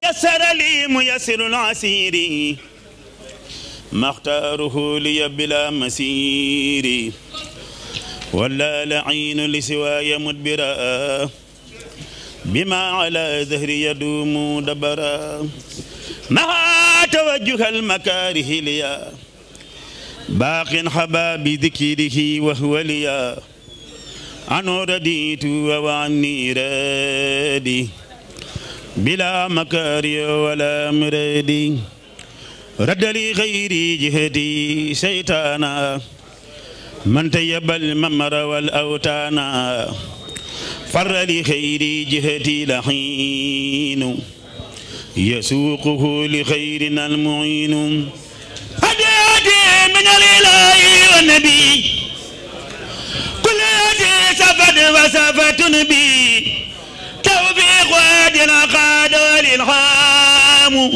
يسر لي ميسر العسير ما اختاره لي بلا مسير ولا لعين لسواي مدبرا بما على ظهري يدوم دبرا مع توجه المكاره ليا باق حباب ذكره وهو ليا عنه رديت وعني رادي بلا مكاري ولا مرادي رد لي غيري جهدي شيطانا من تيب الممر والأوتانا فر لي خيري جهدي لحين يسوقه لخيرنا المعين هديتي من الإله والنبي كل هدي سفد وسفت بي توفيق وادنا قاد والإلهام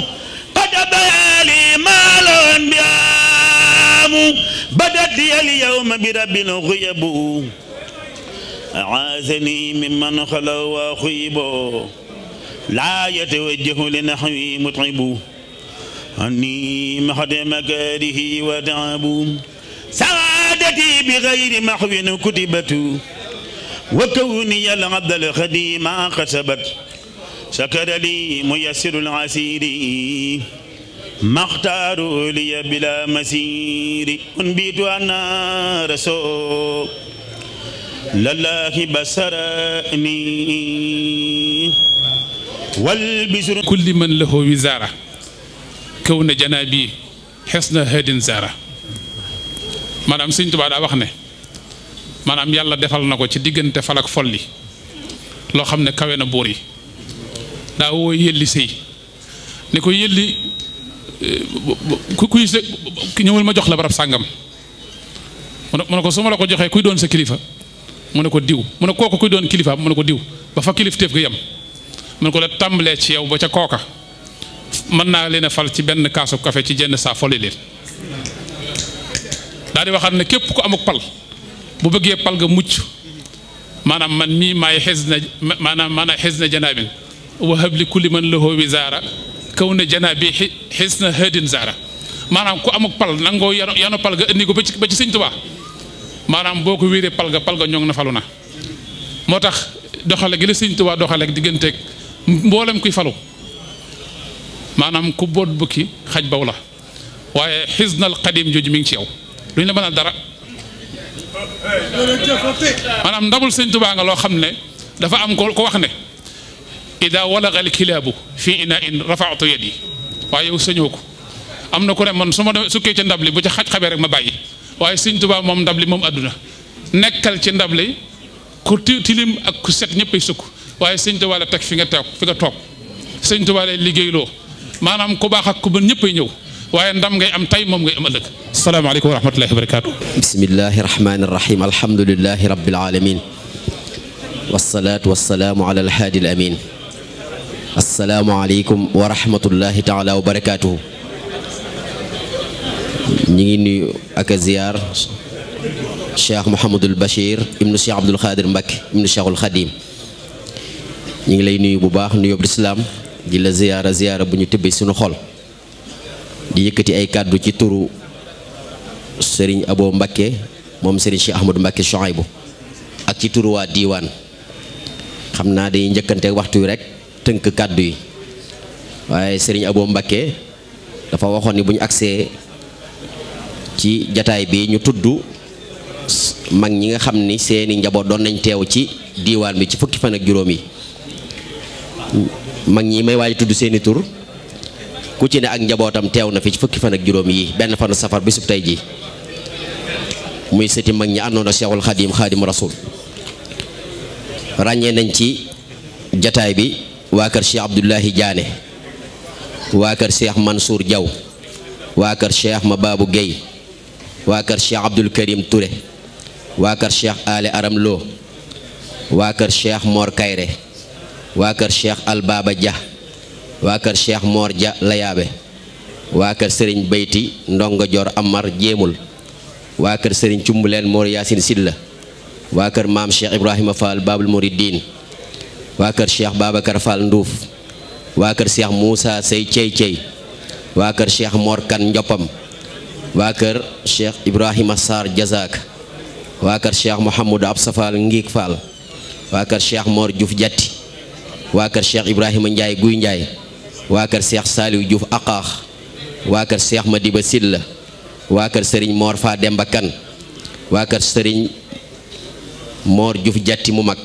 قد بيالي مال بيام بدت لي اليوم برب الغيب أعاذني ممن خلوا وخيبوا لا يتوجه لنحوي متعب أني محد مكاره وتعب سعادتي بغير محو كتبت وكوني العبد الخديم قسبت شكر لي ميسر العسير ما اختاروا لي بلا مسير أنبيت أنا رسول لله بسرني والبشر كل من له وزارة كون جنابي حسن هاد زارة maanaam Sëñ Tuubaa daa wax ne maanaam yàlla defal na ko ci diggante fal ak folli loo xam ne kawe na buur yi daa woo yëlli sëy ne ko yëlli kuy ñëwal ma jox la barab sàngam mu ne ko su ma la ko joxee kuy doon sa kilifa mu ne ko diw mu ne kooku kuy doon kilifa mu ne ko diw ba fa kilifteef ga yem mu ne ko la tàmbalee ci yow ba ca kooka mën naa leen a fal ci benn kaasu café ci jenn saa folli leen daal di waxaat ne képp ku amuk pal bu bëggee pal ga mucc maanaam man mii maay xes na xes na janaabin wahab li kulli man lahu wizaara kaw na janaabi xes na hadin zaara maanaam ku amuk pal nangoo yano pal ga indi ko ba ci Sëñ Tuubaa maanaam boo ko wéeree pal ga ñoŋ na falu na moo tax doxale gi la Sëñ Tuubaa doxale ak digganteeg mboolem kuy falu maanaam ku boot bukki xaj baw la waaye xisnal qadim jooju mi ngi ci yow duñ la mënal dara maanaam ndabul Sëñ Tuubaa nga loo xam ne dafa am ko wax ne ida walaga al kilaabu fii ina in rafaatu yadi waaye yow sañoo ko am na ku ne man su ma sukkee ca ndab li bu ca xaj xabee rek ma bàyyi waaye Sëñ Tuubaa moom ndab li moom àdduna nekkal ci ndab li ku tilim ak ku set ñëppay sukk waaye Sëñ Tuubaa la teg fi nga toog Sëñ Tuubaa lay liggéeyloo maanaam ku baax ak ku mën ñëppay ñëw waaye ndam ngay am tey moom ngay am ëllëg asalaamaaleykum wa rahmatullahi wa barakaatu bismillahi rahmani rahim alhamdulilahi rabbil alamin wasalaatu wasalaamu ala alhaadi al amin asalaamualeykum wa rahmatullahi taala wa barakaatuhu ñi ngi nuyu ak a ziyaar cheikh Mouhamadul Bachir ibnu cheikh Abdoul Khadir Mbacke ibnu cheikhul Khadim ñi ngi lay nuyu bu baax nuyób lislaam di la ziyaara bu ñu tëbbee suñu xol di yëkkati ay kàddu ci turu Serigne Abo Mbacke moom Serigne Cheikh Ahmadou Mbacke Chouaïbou ak ci turu waa diiwaan xam naa dañuy njëkkante waxtu wi rek tënk kàddu yi waaye Serigne Abo Mbacke dafa waxoon ni bu ñu agsee ci jataay bi ñu tudd mag ñi nga xam ni seeni njaboot doon nañ teew ci diiwaan bi ci fukki fan ak juróom yi mag ñi may waaj tudd seeni tur ku ci ne ak njabootam teew na fi ci fukki fan ak juróom yi benn fanu safar bisub tey ji muy sëti mag ñi àndoon ak Cheikhul Khadim Khadim Rasoul ràññee nañ ci jataay bi waa kër Cheikh Abdoulahi Diané waa kër Cheikh Mansour Diaw waa kër Cheikh Mababou Guèye waa kër Cheikh Abdoul Karim Touré waa kër Cheikh Ale Aram Lo waa kër Cheikh Mor Kayre waa kër Cheikh Albaba Dia waa kër Cheikh Mor Dia Layaabe waa kër sëriñ Bayti Ndongo Joor Amar Jéemul waa kër sëriñ Cumbuleen Mor Yaasin Silla waa kër maam Cheikh Ibrahima Fall Babul Mouridine waa kër Cheikh Babacar Fall Nduuf waa kër Cheikh Moussa Sey Cey Cey waa kër Cheikh Mor Kan Njoppam waa kër Cheikh Ibrahima Sarr Jazak waa kër Cheikh Mouhamadou Absa Fall Ngiik Fall waa kër Cheikh Mor Diouf Jatti waa kër Cheikh Ibrahima Ndiaye Guy Ndiaye waa kër Cheikh Saliou Diouf Aqaax waa kër Cheikh Madiba Silla waa kër Serigne Mor Fa Demba Kan waa kër Serigne Mor Diouf Jatti mu mag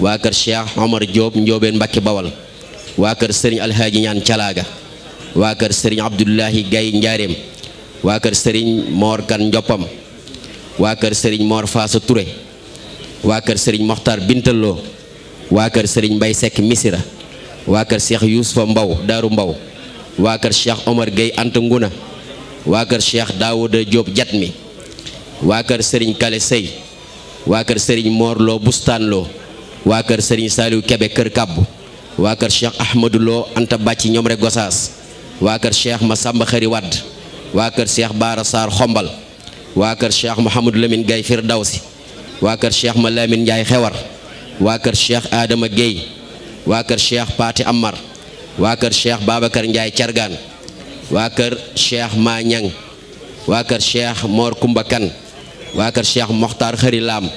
waa kër Cheikh Omar Diop Njoobeen Mbacke Bawal waa kër Serigne Alhaaji Ñaan Calaaga waa kër Serigne Abdoulahi Gaye Njaareem waa kër Serigne Mor Kan Njoppam waa kër Serigne Mor Faasa Touré waa kër Serigne Mokhtar Bintaloo waa kër Serigne Mbay Sekk Misira waa kër Cheikh Yousufa Mbaw Daaru Mbaw waa kër Cheikh Omar Gueye Anta Nguna waa kër Cheikh Daouda Diop Jatmi waa kër Serigne Kale Sey waa kër Serigne Mor Lo Bustaan Lo waa kër Serigne Saliou Kebe Kër Kabbu waa kër Cheikh Ahmadou Lo Anta Bàcci ñoom rek Gosaas waa kër Cheikh Masamba Xari Wadd waa kër Cheikh Baara Sarr Xombal waa kër Cheikh Mouhamadou Lamine Gaye Firdawsi waa kër Cheikh Ma Lamine Ndiaye Xewar waa kër Cheikh Adama Gueye waa kër Cheikh Paati Amar waa kër Cheikh Babacar Ndiaye Cargaan waa kër Cheikh Ma Ñang waa kër Cheikh Mor Kumba Kan waa kër Cheikh Mokhtar Xari Lam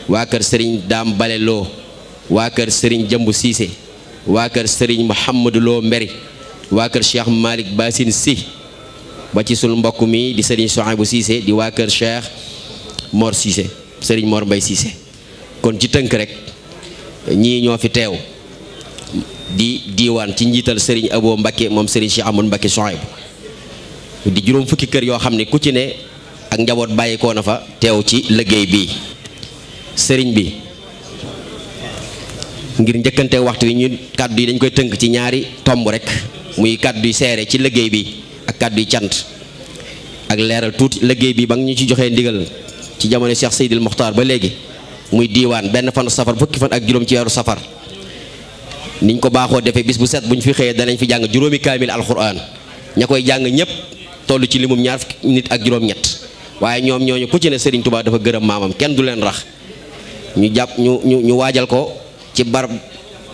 waa kër Serigne Dame Bale Lo waa kër Serigne Jëmbu Siise waa kër Serigne Mouhamadou Lo Mberi waa kër Cheikh Malick Bassine Si ba ci sul mbokk mi di Serigne Souhaïbou Siise di waa kër Cheikh Mor Siise Serigne Mor Mbay Siise kon ci tënk rek ñii ñoo fi teew di diiwaan ci njiital Serigne Abo Mbakke moom Serigne Cheikh Amadou Mbakke Souhaïbou di juróom fukki kër yoo xam ne ku ci ne ak njaboot bàyyikoo na fa teew ci liggéey bii sëriñ bi ngir njëkkante waxtu wi ñu kàddu yi dañ koy tënk ci ñaari tomb rek muy kàddu yi seere ci liggéey bi ak kàddu yi cant ak leeral tuuti liggéey bi ba nga ñu ci joxee ndigal ci jamono Cheikh Seydil Mokhtar ba léegi muy diiwaan benn fan safar fukki fan ak juróom ci weeru safar niñ ko baaxoo defee bis bu set bu ñu fi xëyee danañ fi jàng juróomi kaamil alquran ña koy jàng ñëpp toll ci limum ñaar fukki nit ak juróom-ñett waaye ñoom ñooñu ku ci ne Serigne Touba dafa gërëm maamam kenn du leen rax ñu jàpp ñu waajal ko ci bar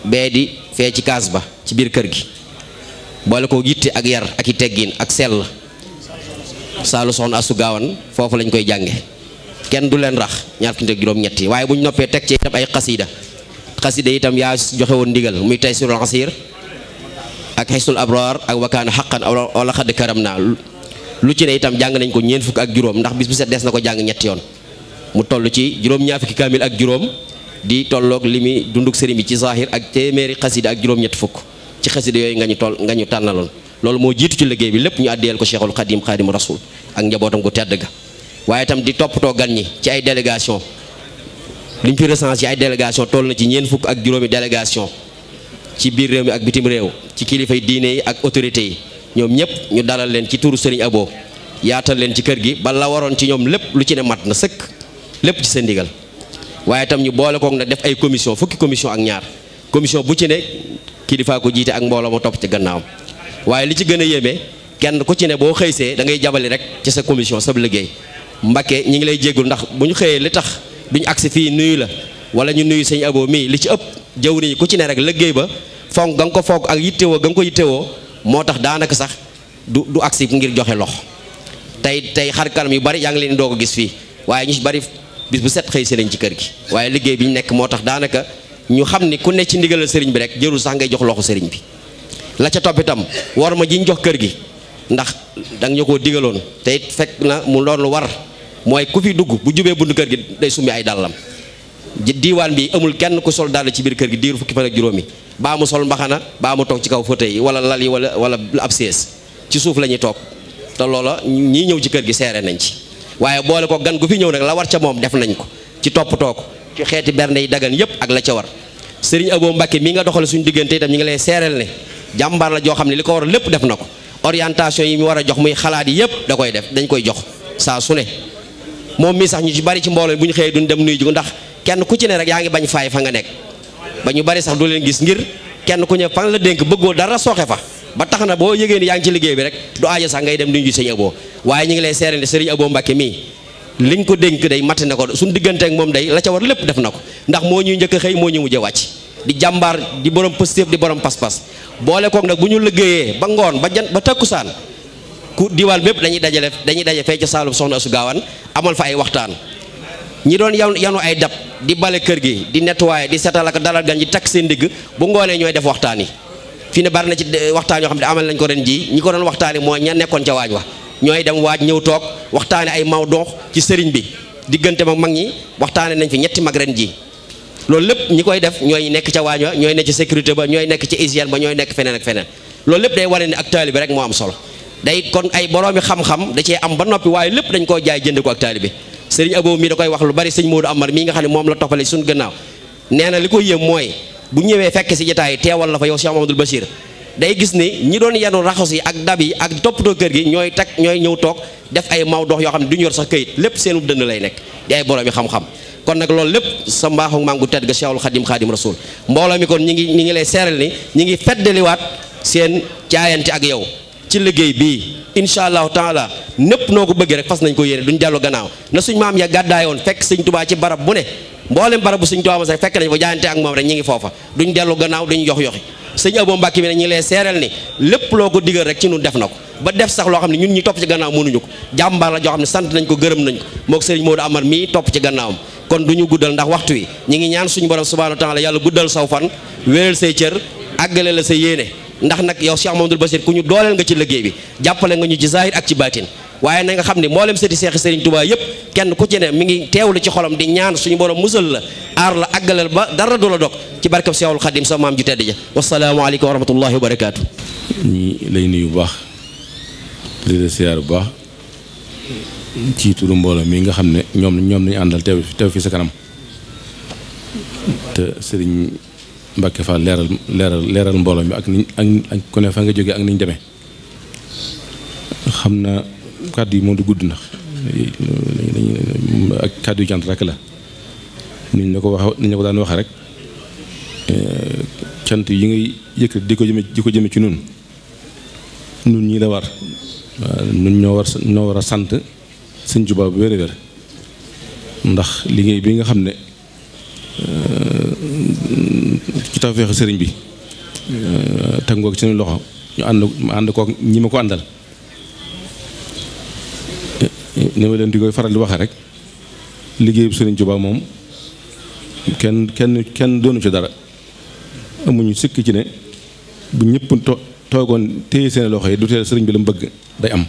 bee di fee ci kaas ba ci biir kër gi boole ko yitte ak yar ak i teggin ak sell saalu soxna asu gaawan foofu lañ koy jànge kenn du leen rax ñaar fukki nit ak juróom-ñett yi waaye bu ñu noppee teg ci itam ay xasida itam yaa joxe woon ndigal muy Taysirul Asir ak Hisnul Abrar ak wakaana xaqan wala xadd karam naa lu ci ne itam jàng nañ ko ñeent fukk ak juróom ndax bis bu set des na ko jàng ñetti yoon mu toll ci juróom-ñaar fukki kaamil ak juróom di tolloog li muy dunduk sëriñ bi ci zahir ak téeméeri xasida ak juróom-ñett fukk ci xasida yooyu nga ñu tànnaloon loolu moo jiitu ci liggéey bi lépp ñu àddiyeel ko Cheikhul Khadim Khadimu Rasul ak njabootam gu tedd ga waaye itam di toppatoo gan ñi ci ay délégation liñ fi recensé ci ay délégation toll na ci ñeent fukk ak juróomi délégation ci biir réew mi ak bitim réew ci kilifay diine yi ak autorités yi ñoom ñëpp ñu dalal leen ci turu Serigne Abo yaatal leen ci kër gi ba la waroon ci ñoom lépp lu ci ne mat na sëkk lépp ci seen ndigal waaye itam ñu boole koog nag def ay commission fukki commission ak ñaar commission bu ci ne kilifaa ko jiite ak mbooloo ma topp ci gannaawam waaye li ci gën a yéeme kenn ku ci ne boo xëysee da ngay jabali rek ci sa commission sab liggéey Mbakke ñi ngi lay jéggul ndax bu ñu xëyee li tax duñ agsi fii nuyu la wala ñu nuyu sëñ Abo mii li ci ëpp jëw niñu ku ci ne rek liggéey ba fonk ga nga ko fonk ak yittewoo ga nga ko yittewoo moo tax daanaka sax du agsi ngir joxe lox tey xar kanam yu bari yaa ngi leen doo ko gis fii waaye ñu bari bis bu set xëy si nañ ci kër gi waaye liggéey bi ñu nekk moo tax daanaka ñu xam ni ku ne ci ndigalal sëriñ bi rek jërul sax ngay jox loxo sëriñ bi la ca topp itam war ma ji ñu jox kër gi ndax danga ñu koo digaloon te it fekk na mu doon lu war mooy ku fi dugg bu jubee buntu kër gi day summi ay dàllam diiwaan bi amul kenn ku sol dàll ci biir kër gi diiru fukki fan ak juróomi baa mu sol mbaxana baa mu toog ci kaw fauteuil yi wala lal yi wala ab sées ci suuf la ñuy toog te loola ñii ñëw ci kër gi seere nañ ci waaye boole ko gan gu fi ñëw nag la war ca moom def nañ ko ci toppatoo ko ci xeeti bernde yi dagan yépp ak la ca war Serigne Abo Mbakke mi nga doxale suñu diggante itam ñi ngi lay seereel ne jàmbaar la joo xam ne li ko war lépp def na ko orientation yi mu war a jox muy xalaat yi yépp da koy def dañ koy jox saa su ne moom mii sax ñu ci bari ci mbooloo bu ñu xëyee duñ dem nuyu ji ndax kenn ku ci ne rek yaa ngi bañ faay fa nga nekk ba ñu bari sax du leen gis ngir kenn ku ñëw fan la dénk bëggoo dara sooxe fa ba tax na boo yëgee ni yaa ngi ci liggéey bi rek du aajo sax ngay dem duñu ji sëñ Abo waaye ñu ngi lay seere ne sëriñ Abo Mbàkke mii liñ ko dénk day matt na ko suñu diggante ak moom day la ca war lépp def na ko ndax moo ñuy njëkk a xëy moo ñu mujj a wàcc di jàmbaar di borom positif di borom pas-pas boole koog nag bu ñu liggéeyee ba ngoon ba takkusaan ku diwaan bépp dañuy daje fee ca Saalum soxna Asu Gaawaan amal fa ay waxtaan ñi doon yanu ay dab di bale kër gi di nettoyer di setal ak dalal gan ñi takk seen digg bu ngoonee ñooy def waxtaan yi fii ne bari na ci waxtaan yoo xam ne amal nañ ko ren ji ñi ko doon waxtaani mooy ña nekkoon ca waañ wa ñooy dem waaj ñëw toog waxtaane ay mawduu ci sëriñ bi diggante mag ñi waxtaane nañ fi ñetti mag ren ji loolu lépp ñi koy def ñooy nekk ca waañ wa ñooy nekk ci sécurité ba ñooy nekk ci hygiène ba ñooy nekk feneen ak feneen loolu lépp day wane ne ak taalibe rek moo am solo day kon ay boroomi xam-xam da cee am ba noppi waaye lépp dañ koo jaay jënd ko ak taalibe sëriñ Abo mii da koy wax lu bari sëñ Modou Amar mii nga xam ne moom la toppale suñu gannaaw nee na li ko yéem mooy bu ñëwee fekk si jotaay teewal la fa yow Cheikh Mamadou Bachir day gis ni ñi doon yenu raxas yi ak dab yi ak toppatoo kër gi ñooy ñëw toog def ay maw dox yoo xam ne duñu yor sax këyit lépp seenu dënn lay nekk di ay boroomi xam-xam kon nag loolu lépp sa mbaaxu maam gu tedd ga Cheikhul Khadim Khadim Rasoul mbooloo mi kon ñi ngi lay seeral ni ñi ngi feddaliwaat seen jaayante ak yow ci liggéey bii incha allahu taala népp noo ko bëggee rek fas nañ ko yéene duñ dellu gannaaw na suñ maam ya gàddaayoon fekk sëñ Tuubaa ci barab bu ne mboolem barab bu sëñ Tuubaa sax fekk nañ fa jaayante ak moom rek ñi ngi foofa duñ dellu gannaaw duñ yox-yoxi sëñ Abo Mbàkke bi ne ñi ngi lay seeral ni lépp loo ko digal rek ci ñun def na ko ba def sax loo xam ne ñun ñi topp ci gannaaw mënuñu ko jàmbaar la joo xam ne sant nañ ko gërëm nañ ko mook sëriñ Modou Amar mii topp ci gannaawam kon du ñu guddal ndax waxtu wi ñi ngi ñaan suñu borom subhanahu wa taala yàlla guddal saw fan wéral say cër àggale la sa yéene ndax nag yow Cheikh Mamadou Bachir ku ñu dooleel nga ci liggéey bi jàppale nga ñu ci zahir ak ci baatin waaye na nga xam ne mboolem sëti seexi Serigne Touba yëpp kenn ku ci ne mi ngi teewlu ci xolam di ñaan suñu borom musal la aar la àggaleel ba dara du la dog ci barkab Cheikhul Khadim sa maam ju tedd ja wasalaamaaleykum wa rahmatullahi wa barakaatu. ñi lay nuyu bu baax di la siyaar bu baax ci turu mbooloo mi nga xam ne ñoom lañu àndal teew fi sa kanam te Serigne Mbacke Fall leeral mbooloo mi ak ku ne fa nga jógee ak niñ demee xam na kàddu yi moom du gudd ndax ak kàddu yu cant rek la niñ la ko daan waxee rek cant yi ngay yëkkati di ko jëme ci nun ñi la war nun ñoo war a sant Sëñ Tuubaa bu wér ndax liggéey bi nga xam ne ci tawfeexu sëriñ bi teg nga ko ci suñu loxo ñu ànd kook ñi ma ko àndal ni ma leen di koy faral di waxee rek liggéeyu sëriñ Tuubaa moom kenn doonu ci dara amuñu sikk ci ne bu ñëpp toogoon téye seen loxo yi du teel sëriñ bi la mu bëgg day am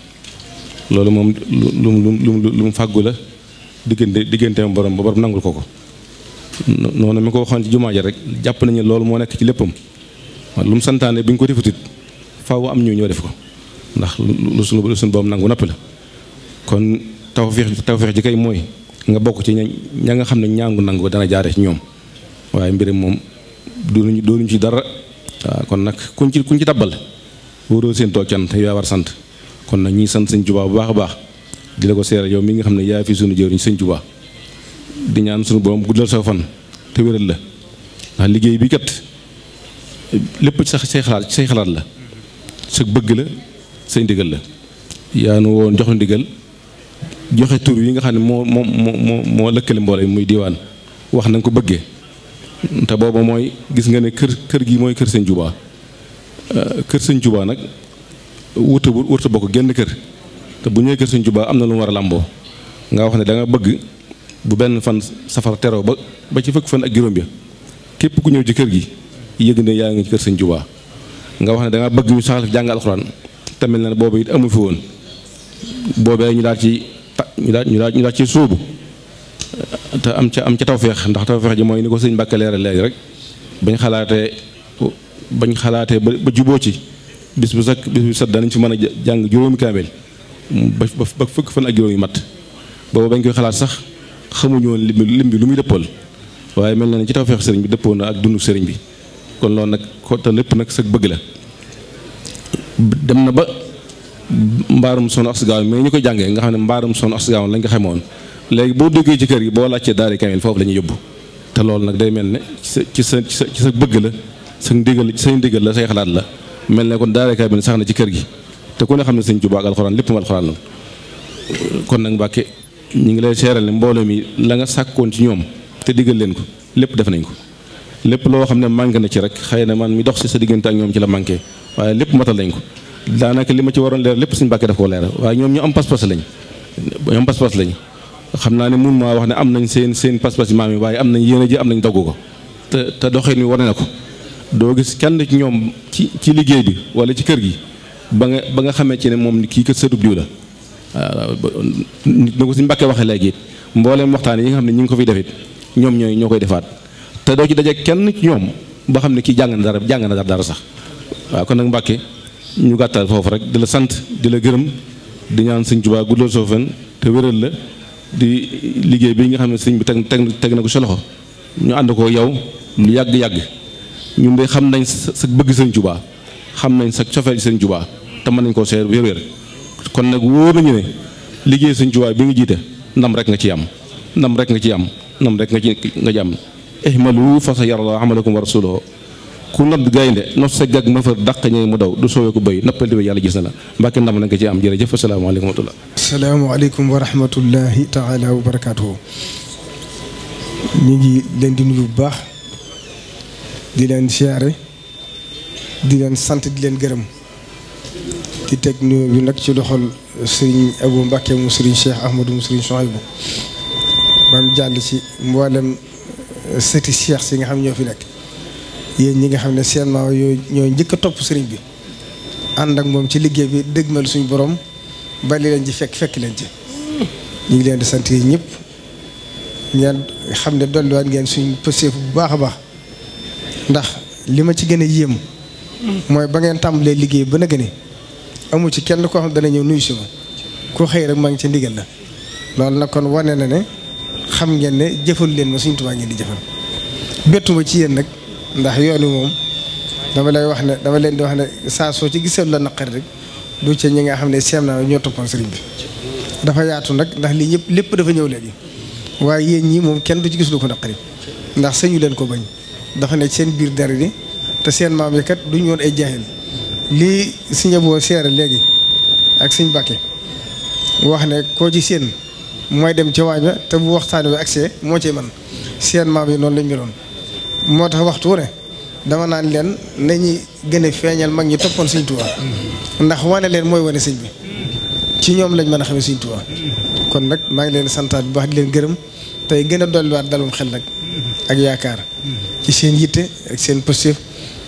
loolu moom lu mu fàggu la digganteem borom ba borom nangul ko noonu mi ko waxoon ci jumaa ja rek jàpp nañu loolu moo nekk ci léppam lu mu santaane bu ñu ko defutit faaw am ñoo def ko ndax lu suñu borom nangu noppi la kon tawfeex ji kay mooy nga bokk ci ña nga xam ne ñaangu nangu dana jaare ci ñoom waaye mbiram moom doonuñu ci dara waaw kon nag kuñ ci tabbal wóoroo seen toog can te yaa war sant kon nag ñi sant Sëñ Tuubaa bu baax a baax di la ko seere yow mi nga xam ne yaa fi suñu jëwriñ Sëñ Tuubaa di ñaan suñu borom guddal sa fan te wéral la ndax liggéey bi kat lépp ci say xalaat la sa bëgg la say ndigal la yaa nu woon jox ndigal joxe tur yi nga xam ne moo lëkkale mboole muy diwaan wax na nga ko bëggee te booba mooy gis nga ne kër gi mooy kër Sëñ Tuubaa kër Sëñ Tuubaa nag wuta bokk genn kër te bu ñëwee kër Sëñ Tuubaa am na lu mu war a làmboo nga wax ne da nga bëgg bu benn fan safar teroo ba ci fukk fan ak juróom ya képp ku ñëw ci kër gi yëg ne yaa ngi ci kër Sëñ Tuubaa nga wax ne da nga bëgg ñu saxal fi jàng alxuraan te mel na boobu it amu fi woon boobee ñu daal ci sóobu te am ca tawfeex ndax tawfeex ji mooy ni ko sëñ Mbàkke leeral léegi rek bañ xalaatee ba juboo ci bis bu set danañ fi mën a jàng juróomi kaamel ba fukk fan ak juróom yu mat boobu bañ koy xalaat sax xamuñu woon lim bi lu muy dëppool waaye mel na ne ci tawfeex sëriñ bi dëppoo na ak dundu sëriñ bi kon loolu nag te lépp nag sa bëgg la dem na ba mbaarum Soxna Asta Gawane mais ñu koy jàngee nga xam ne mbaarum Soxna Asta Gawane lañ ko xamoon léegi boo duggee ci kër gi boo laajtee daari kamil foofu la ñuy yóbbu te loolu nag day mel ne ci sa bëgg la sa ndigal la say xalaat la mel ne kon daara kaamil sax na ci kër gi te ku ne xam ne sëñ Tuubaa ak alxuraan lépp mu alxuraan la kon nag Mbàkke ñu ngi lay seeral ne mbooloo mi la nga sàkkoon ci ñoom te diggal leen ko lépp def nañ ko lépp loo xam ne manqué na ci rek xëy na man mi dox si sa diggante ak ñoom ci la manqué waaye lépp matal nañ ko daanaka li ma ci waroon leer lépp suñu Mbàkke daf koo leer waaye ñoom ñu am pas-pas lañ xam naa ne mun maa wax ne am nañ seen pas-pas yi maam yi waaye am nañ yéene ji am nañ dogg ko te doxin wi wane na ko doo gis kenn ci ñoom ci liggéey bi wala ci kër gi ba nga xamee ci ne moom kii kat sëtub diw la waaw nit na ko suñu Mbàkke waxee léegi it mbooleem waxtaan yi nga xam ne ñu ngi ko fiy defit ñoom ñoo koy defaat te doo ci daje kenn ci ñoom ba xam ne kii jàng na dara sax waaw kon nag Mbàkke ñu gàttal foofu rek di la sant di la gërëm di ñaan sëñ Tuubaa guddal soo fen te wéral la di liggéey bi nga xam ne sëñ bi teg na ko sa loxo ñu ànd ko yow lu yàgg-yàgg ñun de xam nañ sa bëgg sëñ Tuubaa xam nañ sa cofeel sëñ Tuubaa te mën nañ koo seer wér-wér kon nag wóor nañu ne liggéey sëñ Tuubaa bi nga jiite ndam rek nga ci am ndam rek nga ci am ihmalu fa sa yarallahu amalakum wa rasuluhu ku nodd gaynde not sa gag ma fa dàq ñee mu daw du soowee ko béy noppal di yàlla gis na la Mbàkke ndam la nga ci am jërëjëf asalaamaaleykum wa rahmatullah asalaamaaleykum wa rahmatullahi taala wa barakaatuhu ñu ngi leen di nuyu bu baax di leen siyaare di leen sant di leen gërëm di teg nuyu bi nag ci loxol sëriñ Abou Mbàkke mu sëriñ Cheikh Ahmadou mu sëriñ Souhaïbou ba mu jàll ci mboolem sëti Cheikh si nga xam ñoo fi nekk yéen ñi nga xam ne seen maam yooyu ñoo njëkk a topp sëriñ bi ànd ak moom ci liggéey bi dëgmal suñu borom bali leen ci fekk leen ci ñu ngi leen di sant yi ñëpp ngeen xam ne dolliwaat ngeen suñ pëseef bu baax a baax ndax li ma ci gën a yéem mooy ba ngeen tàmbalee liggéey ba na gën amu ci kenn koo xam dana ñëw nuyu si ma ku xëy rek maa ngi ca ndigal la loolu nag kon wane na ne xam ngeen ne jëfal leen ma Sëriñ Tuubaa ngeen di jëfal bettuma ci yéen nag ndax yoon wi moom dama leen di wax ne saa soo ci gisee la naqari rek du ca ñi nga xam ne seem naa ñoo toppoon sëriñ bi dafa yaatu nag ndax lii lépp dafa ñëw léegi waaye yéen ñii moom kenn du ci gis lu ko naqari ndax sañu leen ko bañ dafa ne seen biir dara di te seen maam yi kat duñu woon ay jaahil lii Sëriñ Abo seere léegi ak Sëriñ Mbàkke wax ne koo ci seen mooy dem ci waañ ba te bu waxtaan wi accès moo ci man seen maam yi noonu lañ meloon moo tax waxtu wu ne dama naan leen nañu gën a feeñal mag ñi toppoon Sëriñ Tuubaa ndax wane leen mooy wane sëñ bi ci ñoom lañ mën a xamee Sëriñ Tuubaa kon nag maa ngi leen santaat bu baax di leen gërëm tey gën a dolliwaat dalum xel nag ak yaakaar ci seen yitte ak seen positif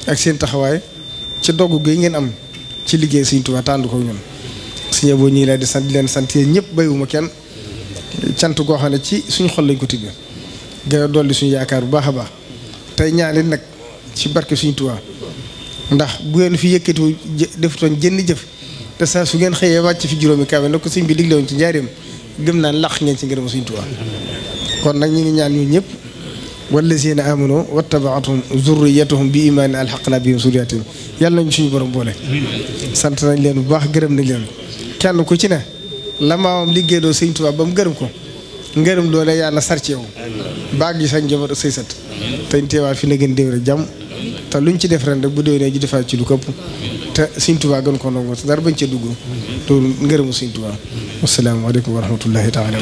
ak seen taxawaay ci dogg gi ngeen am ci liggéey Sëriñ Tuubaa tànd ko ñun Sëriñ Abo ñii lay di sant di leen sant yéen ñëpp bayuma kenn cant goo xam ne ci suñu xol lañ ko tibbee gën a dolli suñu yaakaar bu baax a baax tey ñaanit nag ci barke Sëriñ Tuubaa ndax bu ngeen fi yëkkatiwu defutoon jënn jëf te saa su ngeen xëyee wàcc fi juróomi kawe nag ko sëñ bi digle woon ci njaareem gëm naan laq ngeen ci ngërëm Sëriñ Tuubaa kon nag ñu ngi ñaan ñu ñëpp wallazina amanu wattaba'athum zurriyatuhum bi imaanin alhaqna bihim zurriyatahum yàlla nañu suñu borom boole sant nañ leen bu baax gërëm nañ leen kenn ku ci ne la maamam liggéey doo Sëriñ Tuubaa ba mu gërëm ko ngërëm loolee yàlla sar ci yow baag yi sañ njaboot ak say sët te ñu teewaat fi na gën déw rek jàmm te luñ ci def ren rek bu déwénee ji defaat ci lu këpp te Sëriñ Tuubaa gën ko nangu te dara bañ cee dugg loolu ngërëmu Sëriñ Tuubaa wassalaamu aleykum wa rahmatullahi taala